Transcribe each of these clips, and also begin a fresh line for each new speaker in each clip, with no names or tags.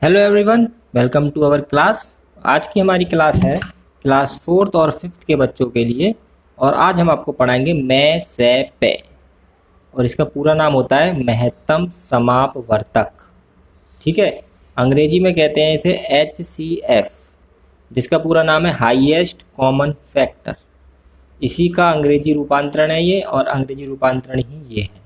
Hello everyone, welcome to our class. आज की हमारी क्लास है क्लास 4th और 5th के बच्चों के लिए। और आज हम आपको पढ़ाएंगे मैं से पे, और इसका पूरा नाम होता है महत्तम समापवर्तक। ठीक है, अंग्रेजी में कहते हैं इसे HCF, जिसका पूरा नाम है हाईएस्ट कॉमन फैक्टर। इसी का अंग्रेजी रूपांतरण है ये, और अंग्रेजी रूपांतरण ही ये है।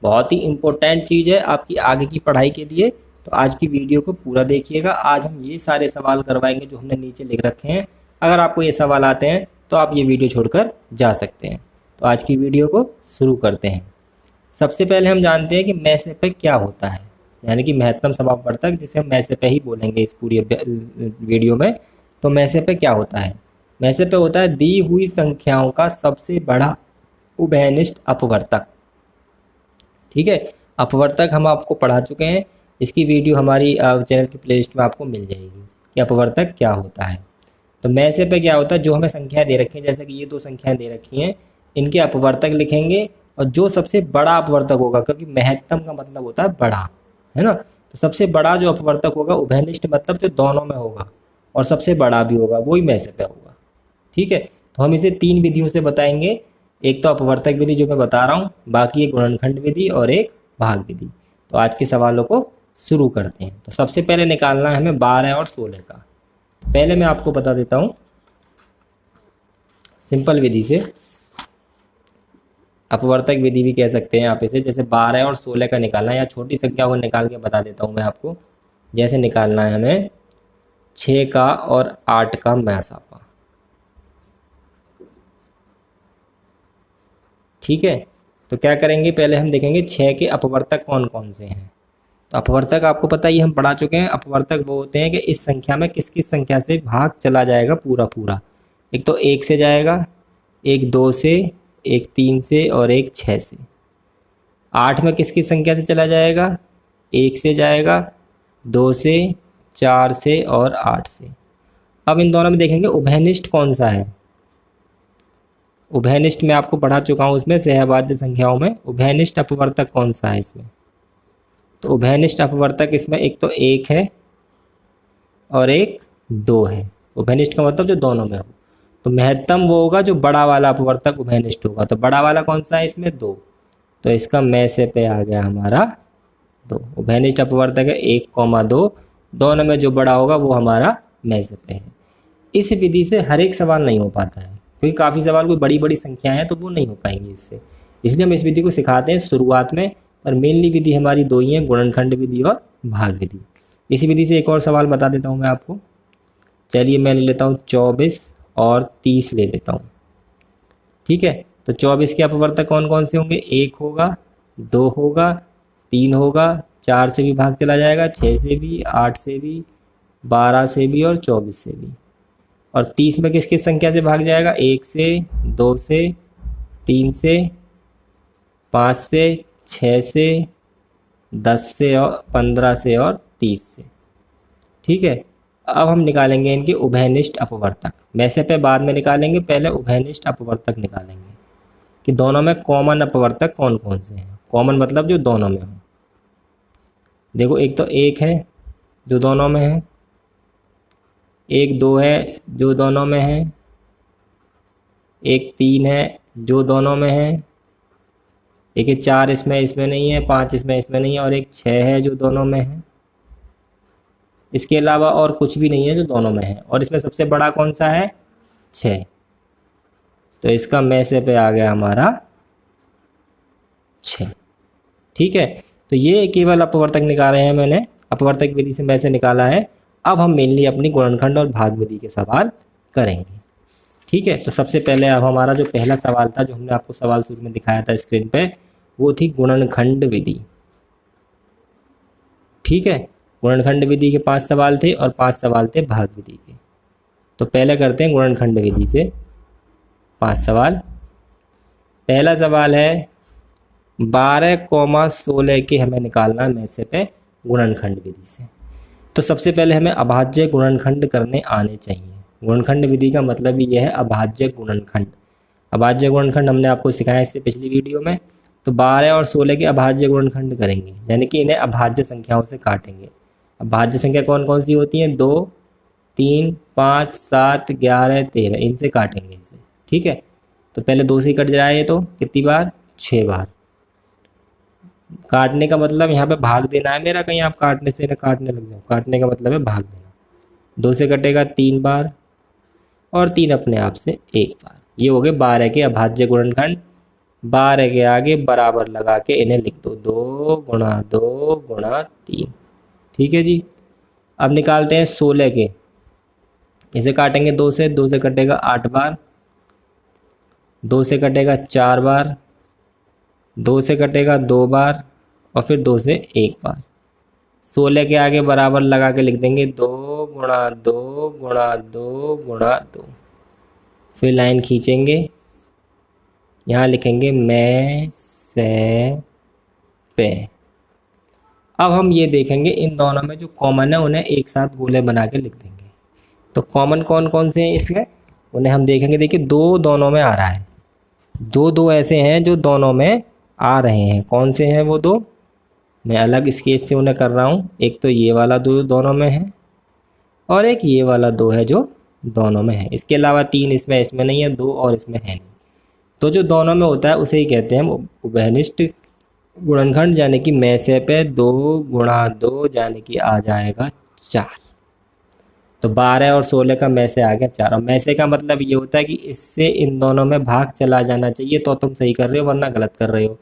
बहुत ही इम्पोर्टेंट चीज़ है आपकी आगे की पढ़ाई के लिए, तो आज की वीडियो को पूरा देखिएगा। आज हम ये सारे सवाल करवाएंगे जो हमने नीचे लिख रखे हैं। अगर आपको ये सवाल आते हैं तो आप ये वीडियो छोड़कर जा सकते हैं। तो आज की वीडियो को शुरू करते हैं। सबसे पहले हम जानते हैं कि मैं से पे क्या होता है, यानी कि महत्तम समापवर्तक, जिसे हम मैं से पे ही बोलेंगे इस पूरी वीडियो में। तो मैं से पे क्या होता है? मैं से पे होता है दी हुई संख्याओं का सबसे बड़ा उभयनिष्ठ अपवर्तक। ठीक है, अपवर्तक हम आपको पढ़ा चुके हैं। इसकी वीडियो हमारी चैनल की प्लेलिस्ट में आपको मिल जाएगी कि अपवर्तक क्या होता है। तो मैं से पे क्या होता है, जो हमें संख्या दे रखी है, जैसे कि ये दो संख्याएं दे रखी हैं, इनके अपवर्तक लिखेंगे। और जो सबसे बड़ा अपवर्तक होगा, क्योंकि महत्तम का मतलब होता है बड़ा, है ना, तो सबसे बड़ा जो अपवर्तक होगा उभयनिष्ठ मतलब जो दोनों में होगा और सबसे बड़ा भी होगा, वही मैं से पे होगा। ठीक है, तो हम इसे 3 विधियों से बताएंगे। एक तो अपवर्तक विधि जो मैं बता रहा हूँ, बाकी एक गुणनखंड विधि और एक भाग विधि। तो आज के सवालों को शुरू करते हैं। तो सबसे पहले निकालना है हमें 12 और 16 का। तो पहले मैं आपको बता देता हूँ सिंपल विधि से, अपवर्तक विधि भी कह सकते हैं आप इसे। जैसे 12 और 16 का निकालना है, या छोटी संख्या को निकाल के बता देता हूँ मैं आपको। जैसे निकालना है हमें 6 का और 8 का मैसापा। ठीक है, तो क्या करेंगे, पहले हम देखेंगे 6 के अपवर्तक कौन कौन से हैं। तो अपवर्तक आपको पता ही, हम पढ़ा चुके हैं। अपवर्तक वो होते हैं कि इस संख्या में किस किस संख्या से भाग चला जाएगा पूरा पूरा। एक तो 1 से जाएगा, एक 2 से, एक 3 से और एक 6 से। 8 में किस किस संख्या से चला जाएगा, 1 से जाएगा, 2 से, 4 से और 8 से। अब इन दोनों में देखेंगे उभयनिष्ठ कौन सा है। उभयनिष्ठ मैं आपको पढ़ा चुका हूँ, उसमें सहभाज्य संख्याओं में उभयनिष्ठ अपवर्तक कौन सा है इसमें। तो उभयनिष्ठ अपवर्तक इसमें एक तो 1 है और एक 2 है। उभयनिष्ठ का मतलब जो दोनों में हो। तो महत्तम वो होगा जो बड़ा वाला अपवर्तक उभयनिष्ठ होगा। तो बड़ा वाला कौन सा है इसमें, 2। तो इसका मैं से पे आ गया हमारा 2। उभयनिष्ठ अपवर्तक है 1, 2, दोनों में जो बड़ा होगा वो हमारा मैं से पे है। इस विधि से हर एक सवाल नहीं हो पाता है, क्योंकि काफ़ी सवाल कोई बड़ी बड़ी संख्या है तो वो नहीं हो पाएंगे इससे। इसलिए हम इस विधि को सिखाते हैं शुरुआत में। पर मेनली विधि हमारी 2 ही हैं, गुणनखंड विधि और भाग विधि। इसी विधि से एक और सवाल बता देता हूँ मैं आपको। चलिए मैं ले लेता हूँ 24 और 30 ले लेता हूँ। ठीक है, तो 24 के अपवर्तक कौन कौन से होंगे, 1 होगा, 2 होगा, 3 होगा, 4 से भी भाग चला जाएगा, 6 से भी, 8 से भी, 12 से भी और 24 से भी। और 30 में किस किस संख्या से भाग जाएगा, 1 से, 2 से, 3 से, 5 से, 6 से, 10 से और 15 से और 30 से। ठीक है, अब हम निकालेंगे इनके उभयनिष्ठ अपवर्तक। मैं से पे बाद में निकालेंगे, पहले उभयनिष्ठ अपवर्तक निकालेंगे कि दोनों में कॉमन अपवर्तक कौन कौन से हैं। कॉमन मतलब जो दोनों में हो। देखो, एक तो 1 है जो दोनों में है, एक 2 है जो दोनों में है, एक 3 है जो दोनों में है, एक 4 इसमें नहीं है, 5 इसमें नहीं है, और एक 6 है जो दोनों में है। इसके अलावा और कुछ भी नहीं है जो दोनों में है। और इसमें सबसे बड़ा कौन सा है, 6। तो इसका मैं से पे आ गया हमारा 6। ठीक है, तो ये केवल अपवर्तक निकाले हैं मैंने, अपवर्तक विधि से मैं से निकाला है। अब हम मेनली अपनी गुणनखंड और भाग विधि के सवाल करेंगे। ठीक है, तो सबसे पहले अब हमारा जो पहला सवाल था, जो हमने आपको सवाल शुरू में दिखाया था स्क्रीन पे, वो थी गुणनखंड विधि। ठीक है, गुणनखंड विधि के 5 सवाल थे और 5 सवाल थे भाग विधि के। तो पहले करते हैं गुणनखंड विधि से 5 सवाल। पहला सवाल है 12, 16 के हमें निकालना है मैं से पे गुणनखंड विधि से। तो सबसे पहले हमें अभाज्य गुणनखंड करने आने चाहिए। गुणनखंड विधि का मतलब ही यह है अभाज्य गुणनखंड। अभाज्य गुणनखंड हमने आपको सिखाया इससे पिछली वीडियो में। तो 12 और 16 के अभाज्य गुणनखंड करेंगे, यानी कि इन्हें अभाज्य संख्याओं से काटेंगे। अब भाज्य संख्या कौन कौन सी होती हैं? 2, 3, 5, 7, 11, 13, इनसे काटेंगे इसे। ठीक है, तो पहले 2 से ही कट जाए तो कितनी बार? 6 बार। काटने का मतलब यहाँ पे भाग देना है मेरा, कहीं आप काटने से ना काटने लग जाओ। काटने का मतलब है भाग देना। 2 से कटेगा 3 बार और 3 अपने आप से 1 बार। ये हो गए 12 के अभाज्य गुणनखंड। 12 के आगे बराबर लगा के इन्हें लिख दो, 2 गुणा 2 गुणा 3। ठीक है जी। अब निकालते हैं 16 के। इसे काटेंगे 2 से, 2 से कटेगा 8 बार, 2 से कटेगा 4 बार, 2 से कटेगा 2 बार और फिर 2 से 1 बार। 16 के आगे बराबर लगा के लिख देंगे 2 गुणा 2 गुणा 2 गुणा 2। फिर लाइन खींचेंगे, यहाँ लिखेंगे मैं से पे। अब हम ये देखेंगे इन दोनों में जो कॉमन है उन्हें एक साथ गोले बना के लिख देंगे। तो कॉमन कौन कौन से हैं इसमें, उन्हें हम देखेंगे। देखिए 2 दोनों में आ रहा है, 2 ऐसे हैं जो दोनों में आ रहे हैं। कौन से हैं वो 2? मैं अलग स्केच से उन्हें कर रहा हूँ। एक तो ये वाला 2 दोनों में है और एक ये वाला 2 है जो दोनों में है। इसके अलावा 3 इसमें नहीं है, 2 और इसमें है नहीं। तो जो दोनों में होता है उसे ही कहते हैं उभयनिष्ठ गुणनखंड, यानी कि में से पे 2 गुणा 2 यानी कि आ जाएगा 4। तो 12 और 16 का में से आ गया 4। और में से का मतलब ये होता है कि इससे इन दोनों में भाग चला जाना चाहिए, तो तुम सही कर रहे हो वरना गलत कर रहे हो।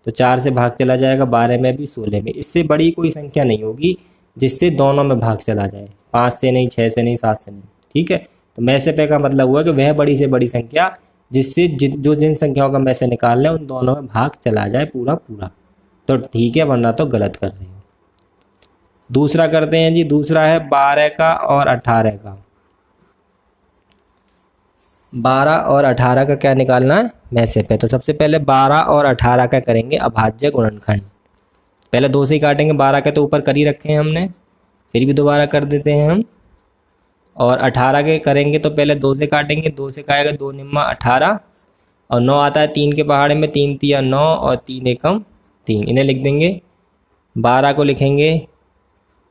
तो 4 से भाग चला जाएगा, 12 में भी 16 में। इससे बड़ी कोई संख्या नहीं होगी जिससे दोनों में भाग चला जाए। 5 से नहीं, 6 से नहीं, 7 से नहीं। ठीक है, तो में से पे का मतलब हुआ कि वह बड़ी से बड़ी संख्या जिससे जिन संख्याओं का में से निकाल लें उन दोनों में भाग चला जाए पूरा पूरा। तो ठीक है, वरना तो गलत कर रहे हो। दूसरा करते हैं जी। दूसरा है 12 का और 18 का। 12 और 18 का क्या निकालना है? में से पे। तो सबसे पहले 12 और 18 का करेंगे अभाज्य गुणनखंड। पहले 2 से ही काटेंगे, 12 के तो ऊपर कर ही रखे हैं हमने, फिर भी दोबारा कर देते हैं हम। और 18 के करेंगे तो पहले 2 से काटेंगे, 2 से काटेगा 2 निम्मा 18 और 9 आता है 3 के पहाड़े में, 3 तिया 9 और 3 एकम 3। इन्हें लिख देंगे। 12 को लिखेंगे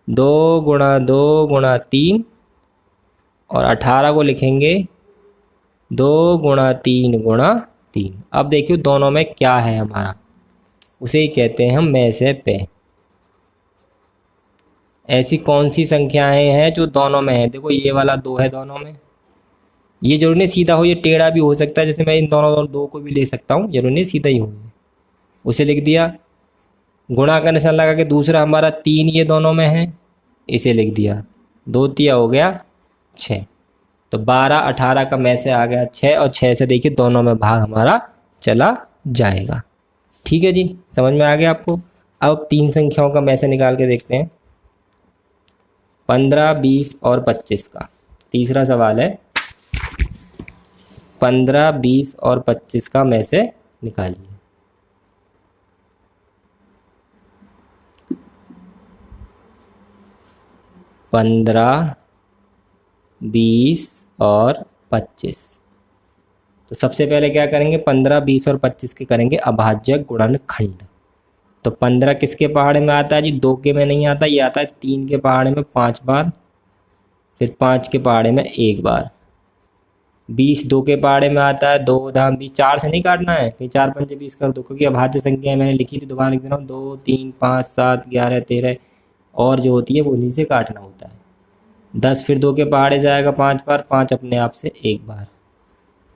2 गुणा 2 गुणा 3 और 18 को लिखेंगे 2 गुणा 3 गुणा 3। अब देखिए दोनों में क्या है हमारा, उसे ही कहते हैं हम में से पे। ऐसी कौन सी संख्याएं हैं जो दोनों में है? देखो ये वाला 2 है दोनों में। ये जरूर नहीं सीधा हो, ये टेढ़ा भी हो सकता है। जैसे मैं इन दोनों 2 को भी ले सकता हूँ, जरूर नहीं सीधा ही हो। उसे लिख दिया, गुणा का निशान लगा के। दूसरा हमारा 3 ये दोनों में है, इसे लिख दिया। 2 तिया हो गया 6। तो 12 18 का में से आ गया 6 और 6 से देखिए दोनों में भाग हमारा चला जाएगा। ठीक है जी, समझ में आ गया आपको। अब 3 संख्याओं का में से निकाल के देखते हैं। 15, 20 और 25 का तीसरा सवाल है। 15, 20 और 25 का में से निकालिए। पंद्रह, 20 और 25। तो सबसे पहले क्या करेंगे? 15, 20 और 25 के करेंगे अभाज्य गुणनखंड। तो 15 किसके पहाड़े में आता है जी? 2 के में नहीं आता, ये आता है 3 के पहाड़े में 5 बार, फिर 5 के पहाड़े में 1 बार। 20 2 के पहाड़े में आता है, 2 धाम 20। 4 से नहीं काटना है, कहीं 4 पंचे 20 कर दो, क्योंकि अभाज्य संख्या मैंने लिखी थी, दोबारा लिख दे रहा हूँ। 2, 3, 5, 7, 11, 13 और जो होती है वो उन्हीं से काटना होता है। 10 फिर 2 के पहाड़े से आएगा 5 बार, 5 अपने आप से 1 बार।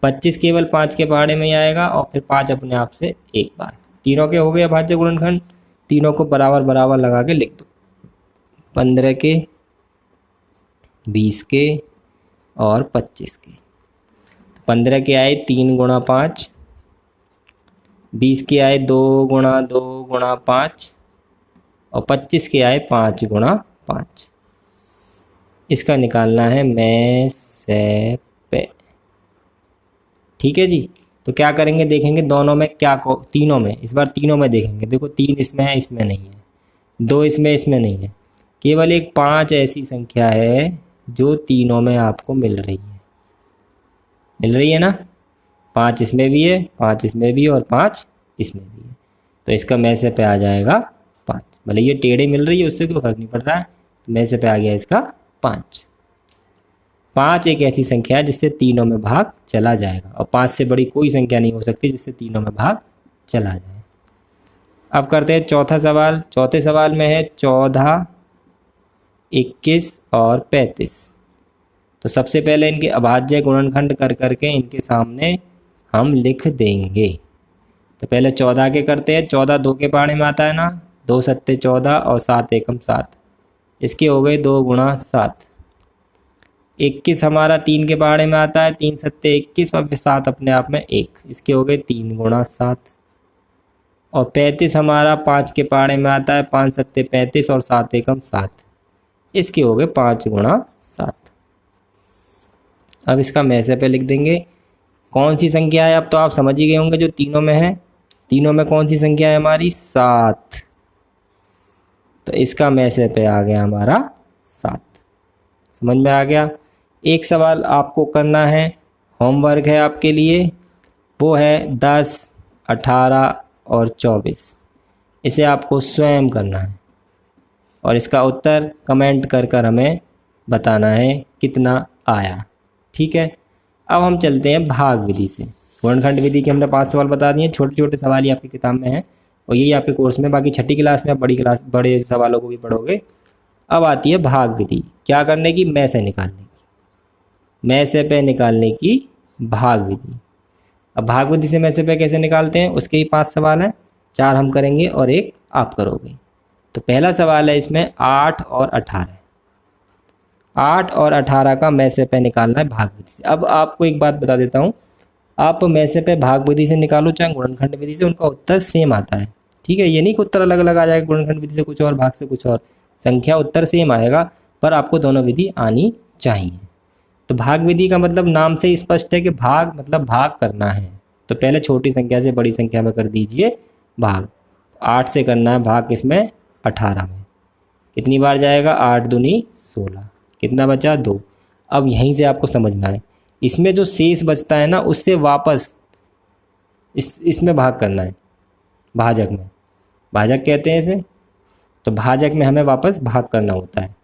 25 केवल 5 के पहाड़े में ही आएगा और फिर 5 अपने आप से 1 बार। तीनों के हो गए अभाज्य गुणनखंड। तीनों को बराबर बराबर लगा के लिख दो। 15 के, 20 के और 25 के। 15 के आए 3 गुणा 5, 20 के आए 2 गुणा 2 गुणा 5 और 25 के आए 5 गुणा 5। इसका निकालना है में से पे। ठीक है जी। तो क्या करेंगे देखेंगे दोनों में क्या तीनों में, इस बार तीनों में देखेंगे। देखो 3 इसमें है, इसमें नहीं है। 2 इसमें नहीं है। केवल एक 5 ऐसी संख्या है जो तीनों में आपको मिल रही है ना। 5 इसमें भी है, 5 इसमें भी है और 5 इसमें भी है। तो इसका में से पे आ जाएगा 5। भले ये टेढ़े मिल रही है, उससे कोई फर्क नहीं पड़ रहा है। में से पे आ गया इसका 5। 5 एक ऐसी संख्या है जिससे तीनों में भाग चला जाएगा, और 5 से बड़ी कोई संख्या नहीं हो सकती जिससे तीनों में भाग चला जाए। अब करते हैं चौथा सवाल। चौथे सवाल में है 14, 21 और 35। तो सबसे पहले इनके अभाज्य गुणनखंड कर करके इनके सामने हम लिख देंगे। तो पहले 14 के करते हैं। 14 2 के पहाड़े में आता है ना, 2 सत्ते 14 और 7 एकम 7, इसके हो गए 2 गुणा 7। 21 हमारा 3 के पहाड़े में आता है, 3 सत्ते 21 और 7 अपने आप में 1, इसके हो गए 3 गुणा 7। और 35 हमारा 5 के पहाड़े में आता है, 5 सत्ते 35 और 7 एकम 7, इसके हो गए 5 गुणा 7। अब इसका में से पे लिख देंगे। कौन सी संख्या है, अब तो आप समझ ही गए होंगे जो तीनों में है। तीनों में कौन सी संख्या है हमारी, 7। तो इसका में से पे आ गया हमारा 7। समझ में आ गया। एक सवाल आपको करना है, होमवर्क है आपके लिए, वो है 10, 18 और 24। इसे आपको स्वयं करना है और इसका उत्तर कमेंट कर कर हमें बताना है कितना आया। ठीक है, अब हम चलते हैं भाग विधि से। गुणनखंड विधि के हमने 5 सवाल बता दिए, छोटे छोटे सवाल ही आपकी किताब में हैं और यही आपके कोर्स में, बाकी छठी क्लास में आप बड़े सवालों को भी पढ़ोगे। अब आती है भाग विधि, क्या करने की, में से निकालने की, में से पे निकालने की भाग विधि। अब भाग विधि से में से पे कैसे निकालते हैं उसके ही 5 सवाल हैं, 4 हम करेंगे और 1 आप करोगे। तो पहला सवाल है इसमें 8 और 18। 8 और 18 का में से पे निकालना है भाग विधि से। अब आपको एक बात बता देता हूँ, आप में से पे भाग विधि से निकालो चाहे गुणनखंड विधि से, उनका उत्तर सेम आता है। ठीक है, ये नहीं कि उत्तर अलग अलग आ जाएगा, गुणनखंड विधि से कुछ और, भाग से कुछ और, संख्या उत्तर सेम आएगा, पर आपको दोनों विधि आनी चाहिए। तो भाग विधि का मतलब नाम से ही स्पष्ट है कि भाग मतलब भाग करना है। तो पहले छोटी संख्या से बड़ी संख्या में कर दीजिए भाग। 8 से करना है भाग इसमें 18 में, कितनी बार जाएगा, 8 दूनी 16, कितना बचा 2। अब यहीं से आपको समझना है, इसमें जो शेष बचता है ना उससे वापस इसमें भाग करना है, भाजक में, भाजक कहते हैं इसे। तो भाजक में हमें वापस भाग करना होता है,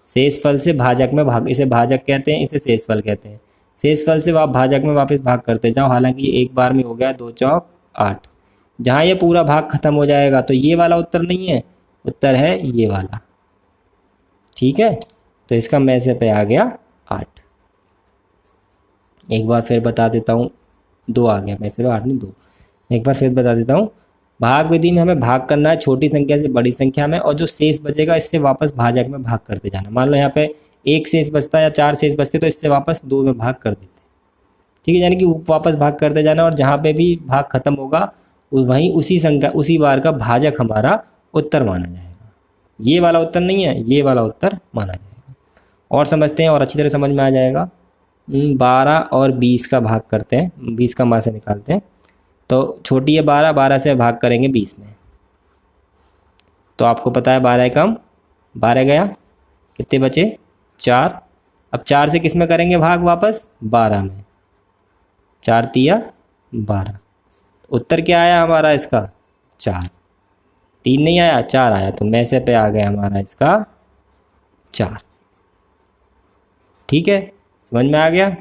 शेष फल से भाजक में भाग, इसे भाजक कहते हैं, इसे शेष फल कहते हैं। शेष फल से आप भाजक में वापस भाग करते जाओ, हालांकि ये एक बार में हो गया, 2 चौक 8। जहाँ ये पूरा भाग खत्म हो जाएगा तो ये वाला उत्तर नहीं है, उत्तर है ये वाला। ठीक है, तो इसका में से पे आ गया 8। एक बार फिर बता देता हूँ, 2 आ गया, में से 8 नहीं 2। एक बार फिर बता देता हूँ, भाग विधि में हमें भाग करना है छोटी संख्या से बड़ी संख्या में, और जो शेष बचेगा इससे वापस भाजक में भाग करते जाना। मान लो यहाँ पे 1 शेष बचता या 4 शेष बचते तो इससे वापस 2 में भाग कर देते। ठीक है, यानी कि वापस भाग करते जाना, और जहाँ पे भी भाग खत्म होगा वहीं उसी संख्या उसी बार का भाजक हमारा उत्तर माना जाएगा। ये वाला उत्तर नहीं है, ये वाला उत्तर माना जाएगा। और समझते हैं और अच्छी तरह समझ में आ जाएगा। 12 और 20 का भाग करते हैं, 20 का में से निकालते हैं। तो छोटी है 12, 12 से भाग करेंगे 20 में, तो आपको पता है 12 कम 12 गया, कितने बचे 4। अब 4 से किस में करेंगे भाग वापस, 12 में, 4 तिया 12। उत्तर क्या आया हमारा इसका, 4। 3 नहीं आया, 4 आया, तो में से पे आ गया हमारा इसका 4। ठीक है, समझ में आ गया।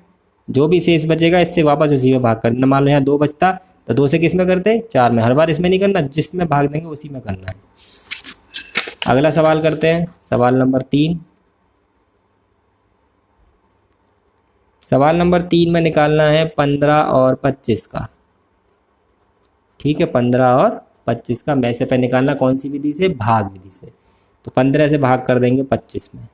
जो भी शेष बचेगा इससे वापस उसी में भाग करना। मान लो यहाँ 2 बचता तो 2 से किस में करते, 4 में। हर बार इसमें नहीं करना, जिसमें भाग देंगे उसी में करना है। अगला सवाल करते हैं, सवाल नंबर 3। सवाल नंबर 3 में निकालना है 15 और 25 का। ठीक है, 15 और 25 का में से पे निकालना, कौन सी विधि से, भाग विधि से। तो 15 से भाग कर देंगे 25 में,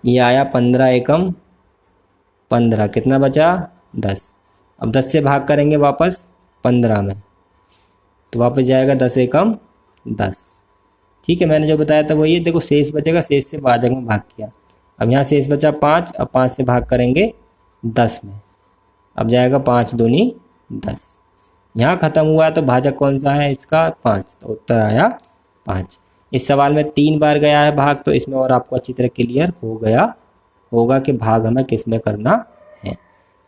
ये आया 15 एकम 15, कितना बचा 10। अब 10 से भाग करेंगे वापस 15 में, तो वापस जाएगा 10 एकम 10। ठीक है, मैंने जो बताया था वो ये, देखो शेष बचेगा, शेष से भाजक में भाग किया। अब यहाँ शेष बचा 5, अब 5 से भाग करेंगे 10 में, अब जाएगा 5 दूनी 10। यहाँ ख़त्म हुआ है तो भाजक कौन सा है इसका, 5, तो उत्तर आया 5। इस सवाल में 3 बार गया है भाग, तो इसमें और आपको अच्छी तरह क्लियर हो गया होगा कि भाग हमें किस में करना है।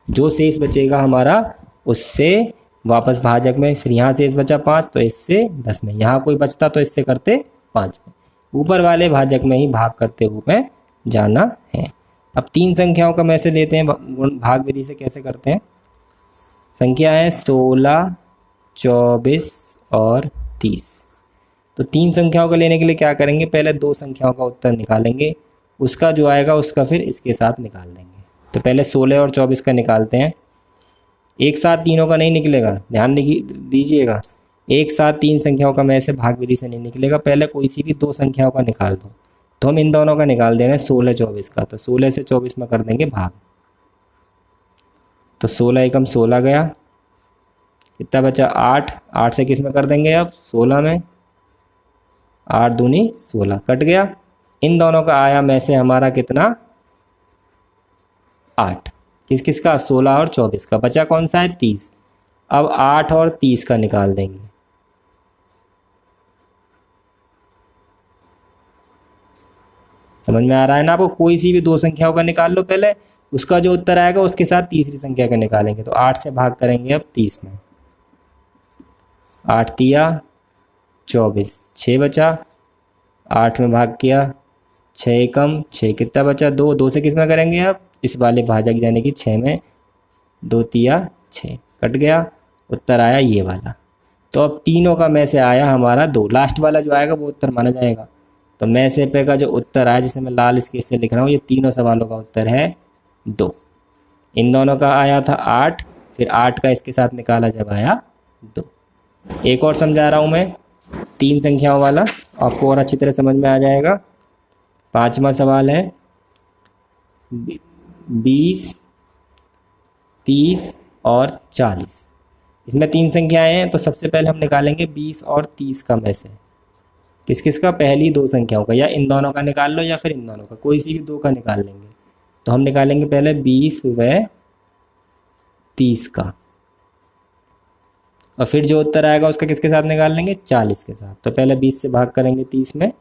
जो शेष बचेगा हमारा उससे वापस भाजक में, फिर यहाँ शेष बचा 5 तो इससे 10 में, यहाँ कोई बचता तो इससे करते 5 में। ऊपर वाले भाजक में ही भाग करते हुए जाना है। अब 3 संख्याओं का में से लेते हैं, भाग विधि से कैसे करते हैं। संख्या है 16, 24 और 30। तो 3 संख्याओं का लेने के लिए क्या करेंगे, पहले 2 संख्याओं का उत्तर निकालेंगे, उसका जो आएगा उसका फिर इसके साथ निकाल देंगे। तो पहले 16 और 24 का निकालते हैं। एक साथ तीनों का नहीं निकलेगा, ध्यान दीजिएगा। एक साथ 3 संख्याओं का में से भाग विधि से नहीं निकलेगा, पहले कोई सी भी 2 संख्याओं का निकाल दो। तो हम इन दोनों का निकाल दे रहे हैं 16, 24 का। तो 16 से 24 में कर देंगे भाग। तो 16 एकम 16 गया, कितना बचा 8। 8 से किस में कर देंगे अब 16 में, 8 दूनी 16 कट गया। इन दोनों का आया में से हमारा कितना 8। किस किस का 16 और 24 का। बचा कौन सा है 30। अब 8 और 30 का निकाल देंगे। समझ में आ रहा है ना आपको। कोई सी भी 2 संख्याओं का निकाल लो पहले, उसका जो उत्तर आएगा उसके साथ तीसरी संख्या का निकालेंगे। तो 8 से भाग करेंगे अब 30 में। 8 तिया 24, 6 बचा। 8 में भाग किया, 6 एकम 6, कितना बचा 2। 2 से किस में करेंगे अब इस वाले भाजक यानी कि 6 में। 2 तिया 6 कट गया, उत्तर आया ये वाला। तो अब तीनों का में से आया हमारा 2। लास्ट वाला जो आएगा वो उत्तर माना जाएगा। तो में से पे का जो उत्तर आया, जिसे मैं लाल इसके से लिख रहा हूँ, ये तीनों सवालों का उत्तर है 2। इन दोनों का आया था 8, फिर 8 का इसके साथ निकाला जब आया 2। एक और समझा रहा हूँ मैं 3 संख्याओं वाला, आपको और अच्छी तरह समझ में आ जाएगा। 5वां सवाल है 20, 30 और 40। इसमें 3 संख्याएं हैं, तो सबसे पहले हम निकालेंगे 20 और 30 का में से। किस किस का, पहली 2 संख्याओं का, या इन दोनों का निकाल लो या फिर इन दोनों का, कोई सी भी 2 का निकाल लेंगे। तो हम निकालेंगे पहले 20 व 30 का, और फिर जो उत्तर आएगा उसका किसके साथ निकाल लेंगे 40 के साथ। तो पहले 20 से भाग करेंगे 30 में।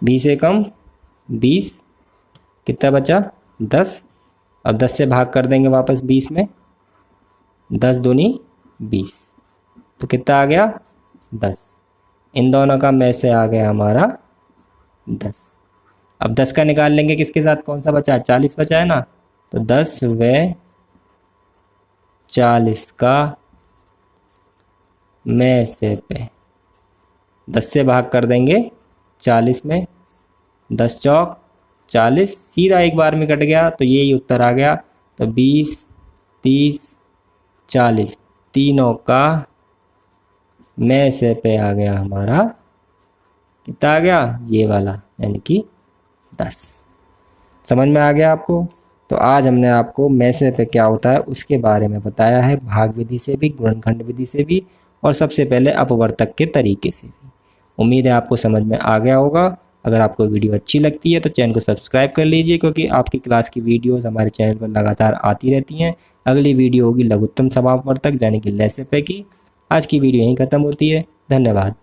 20 एकम 20, कितना बचा 10। अब 10 से भाग कर देंगे वापस 20 में। 10 दूनी 20, तो कितना आ गया 10। इन दोनों का में से आ गया हमारा 10। अब 10 का निकाल लेंगे किसके साथ, कौन सा बचा 40 बचा है ना। तो 10 व 40 का में से पे 10 से भाग कर देंगे 40 में। 10 चौक 40, सीधा एक बार में कट गया, तो यही उत्तर आ गया। तो 20, 30, 40 तीनों का में से पे आ गया हमारा, कितना आ गया ये वाला, यानी कि 10। समझ में आ गया आपको। तो आज हमने आपको में से पे क्या होता है उसके बारे में बताया है, भाग विधि से भी, गुणनखंड विधि से भी, और सबसे पहले अपवर्तक के तरीके से भी। उम्मीद है आपको समझ में आ गया होगा। अगर आपको वीडियो अच्छी लगती है तो चैनल को सब्सक्राइब कर लीजिए, क्योंकि आपकी क्लास की वीडियोस हमारे चैनल पर लगातार आती रहती हैं। अगली वीडियो होगी लघुत्तम समापवर्तक यानी कि लेसे पे की। आज की वीडियो यहीं ख़त्म होती है। धन्यवाद।